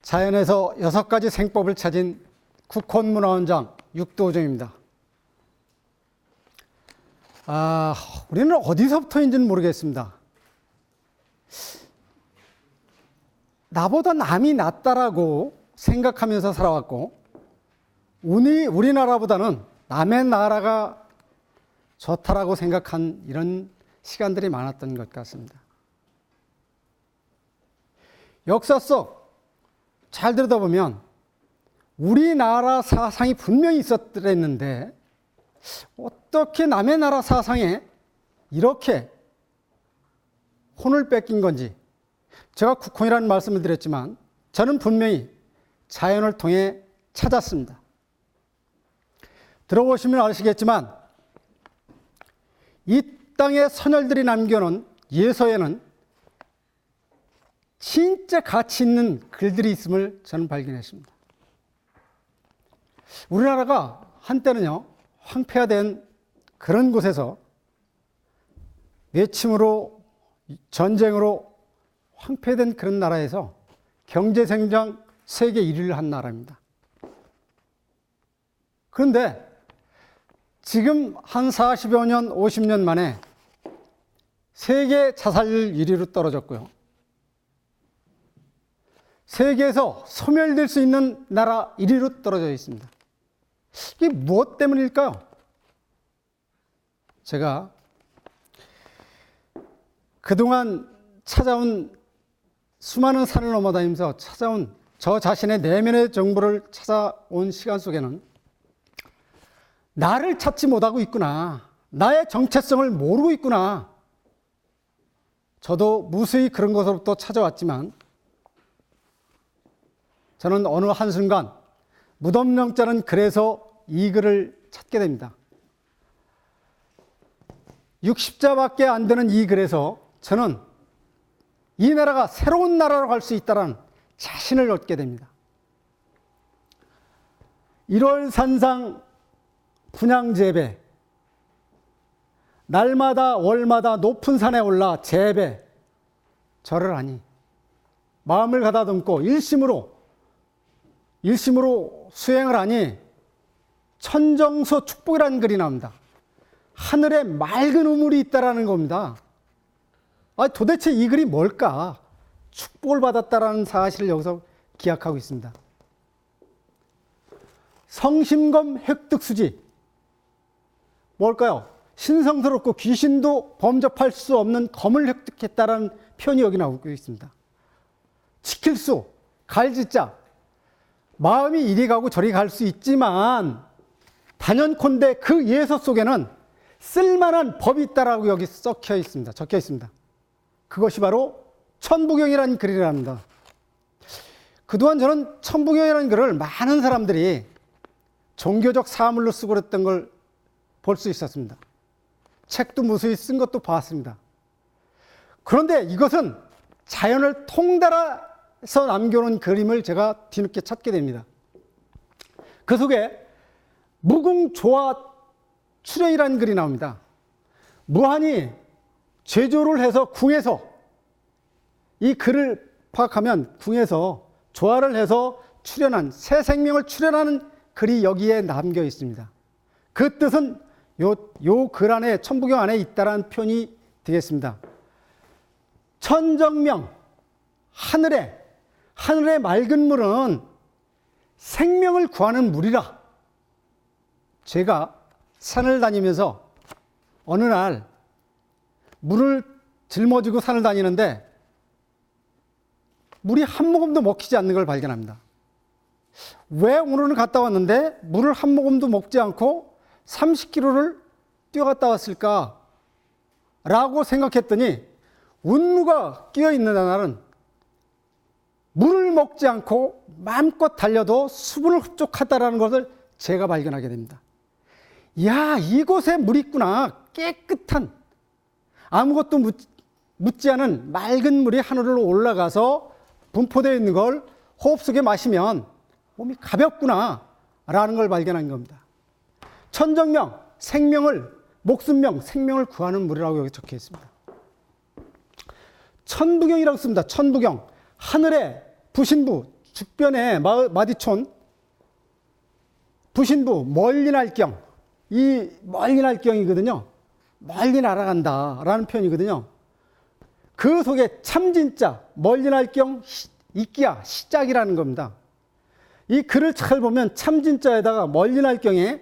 자연에서 6가지 생법을 찾은 국혼문화원장 육도종입니다. 우리는 어디서부터인지는 모르겠습니다. 나보다 남이 낫다라고 생각하면서 살아왔고, 우리나라보다는 남의 나라가 좋다라고 생각한 이런 시간들이 많았던 것 같습니다. 역사 속 잘 들여다보면 우리나라 사상이 분명히 있었더랬는데 어떻게 남의 나라 사상에 이렇게 혼을 뺏긴 건지, 제가 국혼이라는 말씀을 드렸지만 저는 분명히 자연을 통해 찾았습니다. 들어보시면 아시겠지만 이 땅의 선열들이 남겨놓은 예서에는 진짜 가치 있는 글들이 있음을 저는 발견했습니다. 우리나라가 한때는요, 황폐화된 그런 곳에서 외침으로, 전쟁으로 황폐된 그런 나라에서 경제성장 세계 1위를 한 나라입니다. 그런데 지금 한 40여 년, 50년 만에 세계 자살률 1위로 떨어졌고요. 세계에서 소멸될 수 있는 나라 1위로 떨어져 있습니다. 이게 무엇 때문일까요? 제가 그동안 찾아온 수많은 산을 넘어다니면서 찾아온 저 자신의 내면의 정보를 찾아온 시간 속에는 나를 찾지 못하고 있구나, 나의 정체성을 모르고 있구나. 저도 무수히 그런 것으로부터 찾아왔지만 저는 어느 한순간 무덤명자는 그래서 이 글을 찾게 됩니다. 60자밖에 안 되는 이 글에서 저는 이 나라가 새로운 나라로 갈 수 있다는 자신을 얻게 됩니다. 1월 산상 분양재배, 날마다 월마다 높은 산에 올라 재배, 절을 하니 마음을 가다듬고 일심으로 수행을 하니 천정서 축복이라는 글이 나옵니다. 하늘에 맑은 우물이 있다라는 겁니다. 도대체 이 글이 뭘까? 축복을 받았다라는 사실을 여기서 기약하고 있습니다. 성심검 획득수지, 뭘까요? 신성스럽고 귀신도 범접할 수 없는 검을 획득했다라는 표현이 여기 나오고 있습니다. 지킬수, 갈지자, 마음이 이리 가고 저리 갈 수 있지만 단연컨대 그 예서 속에는 쓸만한 법이 있다라고 여기 적혀 있습니다. 그것이 바로 천부경이라는 글이랍니다. 그동안 저는 천부경이라는 글을 많은 사람들이 종교적 사물로 쓰고 그랬던 걸 볼 수 있었습니다. 책도 무수히 쓴 것도 봤습니다. 그런데 이것은 자연을 통달해서 남겨놓은 그림을 제가 뒤늦게 찾게 됩니다. 그 속에 무궁조화 출현이라는 글이 나옵니다. 무한히 제조를 해서 궁에서, 이 글을 파악하면 궁에서 조화를 해서 출현한, 새 생명을 출현하는 글이 여기에 남겨 있습니다. 그 뜻은 요 글 안에, 천부경 안에 있다라는 표현이 되겠습니다. 천정명, 하늘의 맑은 물은 생명을 구하는 물이라. 제가 산을 다니면서 어느 날 물을 짊어지고 산을 다니는데 물이 한 모금도 먹히지 않는 걸 발견합니다. 왜 오늘은 갔다 왔는데 물을 한 모금도 먹지 않고 30km를 뛰어갔다 왔을까? 라고 생각했더니 운무가 끼어 있는 날은 물을 먹지 않고 마음껏 달려도 수분을 흡족하다라는 것을 제가 발견하게 됩니다. 야, 이곳에 물이 있구나. 깨끗한, 아무것도 묻지 않은 맑은 물이 하늘로 올라가서 분포되어 있는 걸 호흡 속에 마시면 몸이 가볍구나 라는 걸 발견한 겁니다. 천정명, 목숨명, 생명을 구하는 물이라고 여기 적혀 있습니다. 천부경이라고 씁니다. 천부경, 하늘의 부신부, 죽변의 마디촌 부신부 멀리 날경, 이 멀리 날경이거든요. 멀리 날아간다라는 표현이거든요. 그 속에 참진짜 멀리 날경 이끼야 시작이라는 겁니다. 이 글을 잘 보면 참진짜에다가 멀리 날경에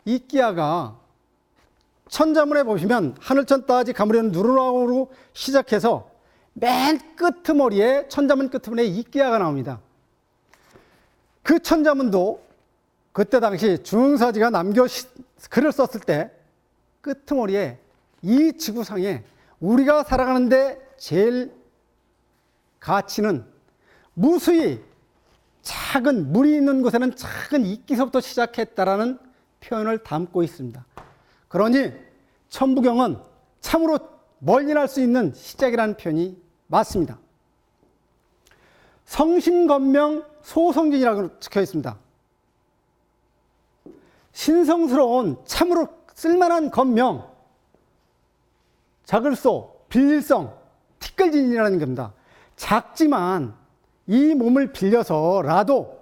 이끼야가 천자문에 보시면 하늘천 따지 가무리는 누르나오로 시작해서 맨 끄트머리에 천자문 끄트머리에 이끼야가 나옵니다. 그 천자문도 그때 당시 중흥사지가 남겨 글을 썼을 때 끄트머리에 이 지구상에 우리가 살아가는데 제일 가치는 무수히 작은 물이 있는 곳에는 작은 이끼서부터 시작했다라는 표현을 담고 있습니다. 그러니 천부경은 참으로 멀리 날 수 있는 시작이라는 표현이 맞습니다. 성신건명 소성진이라고 적혀 있습니다. 신성스러운 참으로 쓸만한 건명, 작을소, 빌릴성, 티끌진이라는 겁니다. 작지만 이 몸을 빌려서라도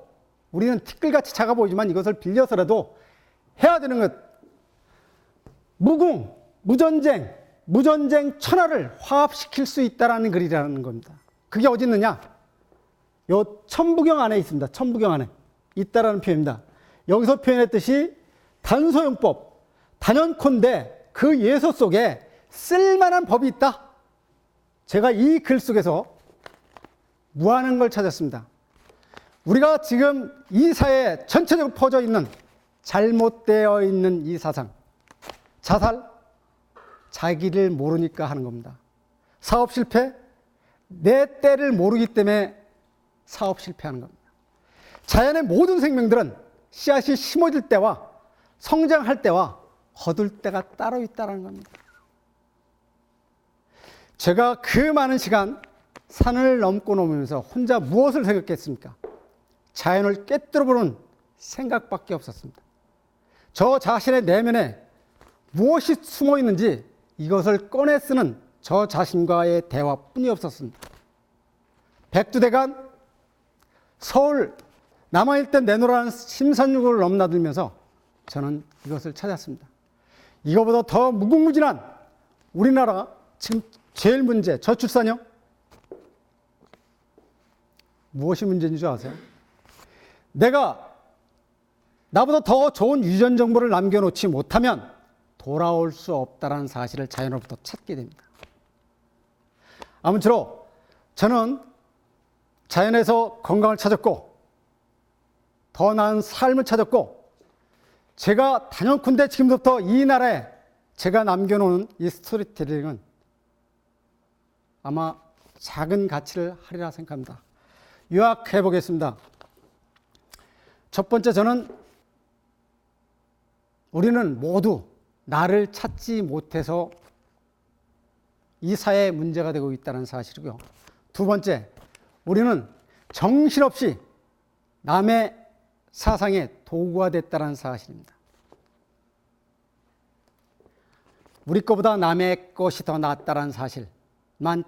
우리는 티끌같이 작아 보이지만 이것을 빌려서라도 해야 되는 것. 무궁, 무전쟁, 무전쟁 천하를 화합시킬 수 있다라는 글이라는 겁니다. 그게 어디 있느냐? 요 천부경 안에 있습니다. 천부경 안에 있다라는 표현입니다. 여기서 표현했듯이 단소용법, 단연컨대 그 예서 속에 쓸만한 법이 있다. 제가 이 글 속에서 무한한 걸 찾았습니다. 우리가 지금 이 사회에 전체적으로 퍼져 있는 잘못되어 있는 이 사상, 자살, 자기를 모르니까 하는 겁니다. 사업 실패, 내 때를 모르기 때문에 사업 실패하는 겁니다. 자연의 모든 생명들은 씨앗이 심어질 때와 성장할 때와 거둘 때가 따로 있다는 겁니다. 제가 그 많은 시간 산을 넘고 넘으면서 혼자 무엇을 생각했습니까? 자연을 꿰뚫어보는 생각밖에 없었습니다. 저 자신의 내면에 무엇이 숨어 있는지 이것을 꺼내 쓰는 저 자신과의 대화뿐이 없었습니다. 백두대간 서울 남아있던 내노라는 심산육을 넘나들면서 저는 이것을 찾았습니다. 이거보다 더 무궁무진한 우리나라 지금 제일 문제, 저출산요? 무엇이 문제인 줄 아세요? 내가 나보다 더 좋은 유전 정보를 남겨놓지 못하면 돌아올 수 없다는 사실을 자연으로부터 찾게 됩니다. 아무쪼록 저는 자연에서 건강을 찾았고 더 나은 삶을 찾았고 제가 단연컨대 지금부터 이 나라에 제가 남겨놓은 이 스토리텔링은 아마 작은 가치를 하리라 생각합니다. 요약해 보겠습니다. 첫 번째, 저는 우리는 모두 나를 찾지 못해서 이 사회에 문제가 되고 있다는 사실이고요. 두 번째, 우리는 정신없이 남의 사상의 도구가 됐다는 사실입니다. 우리 것보다 남의 것이 더 낫다는 사실만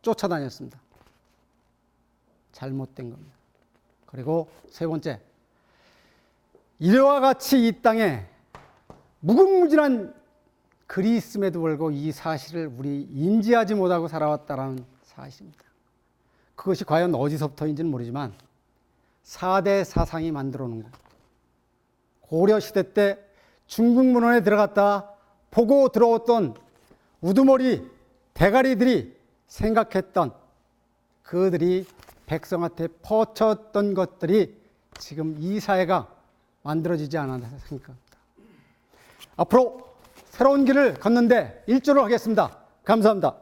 쫓아다녔습니다. 잘못된 겁니다. 그리고 세 번째, 이와 같이 이 땅에 무궁무진한 글이 있음에도 불구하고 이 사실을 우리 인지하지 못하고 살아왔다는 사실입니다. 그것이 과연 어디서부터인지는 모르지만 4대 사상이 만들어 놓은 것. 고려시대 때 중국 문헌에 들어갔다 보고 들어왔던 우두머리 대가리들이 생각했던 그들이 백성한테 퍼쳤던 것들이 지금 이 사회가 만들어지지 않았나 생각합니다. 앞으로 새로운 길을 걷는데 일조를 하겠습니다. 감사합니다.